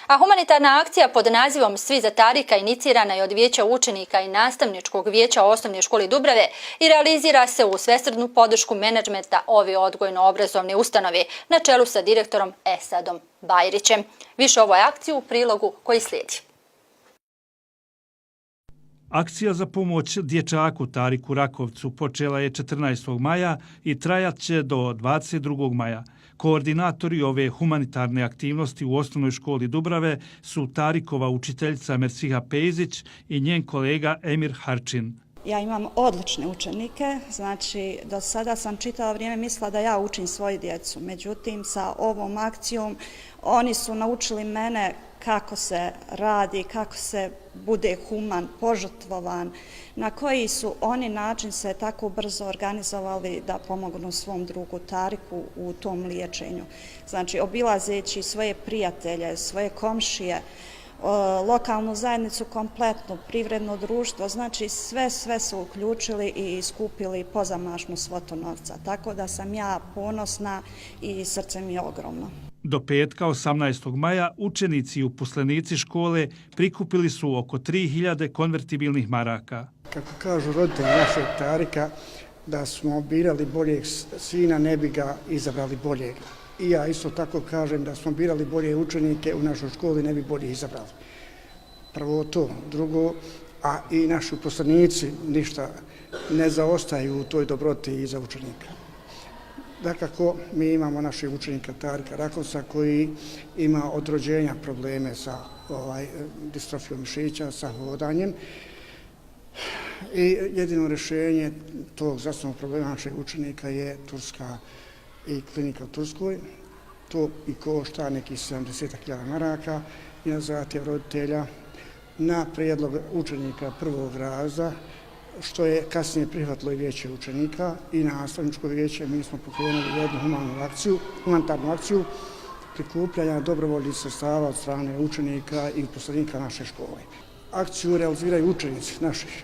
A humanitarna akcija pod nazivom Svi za Tarika inicirana je od Vijeća učenika i Nastavničkog vijeća Osnovne škole Dubrave i realizira se u svesrdnu podršku menadžmenta ove odgojno-obrazovne ustanove na čelu sa direktorom Esadom Bajrićem. Više o ovoj akciji u prilogu koji slijedi. Akcija za pomoć dječaku Tariku Rakovcu počela je 14. maja i trajat će do 22. maja. Koordinatori ove humanitarne aktivnosti u Osnovnoj školi Dubrave su Tarikova učiteljica Mersiha Pejzić i njen kolega Emir Harčin. Ja imam odlične učenike, znači do sada sam čitavo vrijeme mislila da ja učim svoju djecu. Međutim, sa ovom akcijom oni su naučili mene kako se radi, kako se bude human, požrtvovan, na koji su oni način se tako brzo organizovali da pomognu svom drugu Tariku u tom liječenju. Znači, obilazeći svoje prijatelje, svoje komšije, lokalnu zajednicu kompletnu, privredno društvo, znači sve su uključili i skupili pozamašnu svotu novca. Tako da sam ja ponosna i srce mi je ogromno. Do petka 18. maja učenici i uposlenici škole prikupili su oko 3000 konvertibilnih maraka. Kako kažu roditelji našeg Tarika, da smo birali boljeg sina, ne bi ga izabrali boljeg. I ja isto tako kažem da smo birali bolje učenike u našoj školi, ne bi bolje izabrali. Prvo to. Drugo, a i naši uposlenici ništa ne zaostaju u toj dobroti iza učenika. Dakako, mi imamo našeg učenika Tarika Rakovca koji ima od rođenja probleme sa distrofijom mišića, sa hodanjem. I jedino rješenje tog zdravstvenog problema našeg učenika je Turska i klinika u Turskoj. To i košta nekih 70.000 maraka i na zahtjev roditelja na prijedlog učenika prvog razreda, što je kasnije prihvatilo i vijeće učenika i nastavničko vijeće. Mi smo pokrenuli jednu humanitarnu akciju prikupljanja dobrovoljnih sredstava od strane učenika i uposlenika naše škole. Akciju realiziraju učenici,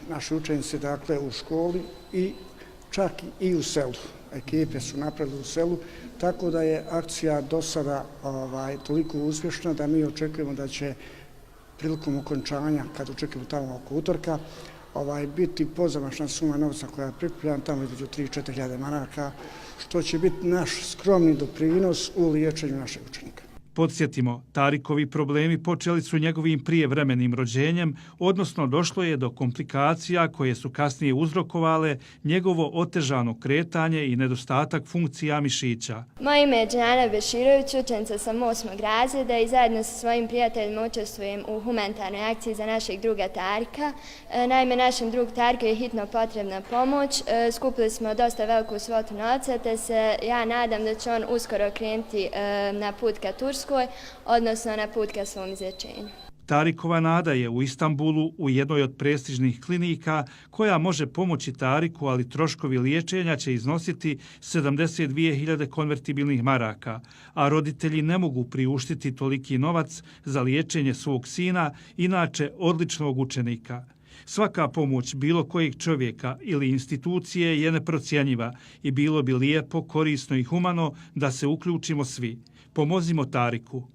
naši učenici dakle u školi i čak i u selu. Ekipe su napravili u selu, tako da je akcija do sada toliko uspješna da mi očekujemo da će prilikom okončanja, kad očekujemo tamo oko utorka, biti pozamašna suma novca koja je prikupljena tamo između 3-4 hiljade maraka, što će biti naš skromni doprinos u liječenju našeg učenika. Podsjetimo, Tarikovi problemi počeli su njegovim prijevremenim rođenjem, odnosno došlo je do komplikacija koje su kasnije uzrokovale njegovo otežano kretanje i nedostatak funkcija mišića. Moje ime je Džana Beširović, učenica sam 8. razreda i zajedno sa svojim prijateljima učestvujem u humanitarnoj akciji za našeg druga Tarika. Naime, našem drugu Tariku je hitno potrebna pomoć. Skupili smo dosta veliku svotu novca, te se ja nadam da će on uskoro krenuti na put ka Turskoj, odnosno na put ka svom izlječenju. Tarikova nada je u Istanbulu u jednoj od prestižnih klinika koja može pomoći Tariku, ali troškovi liječenja će iznositi 72.000 konvertibilnih maraka, a roditelji ne mogu priuštiti toliki novac za liječenje svog sina, inače odličnog učenika. Svaka pomoć bilo kojeg čovjeka ili institucije je neprocjenjiva i bilo bi lijepo, korisno i humano da se uključimo svi. Pomozimo Tariku.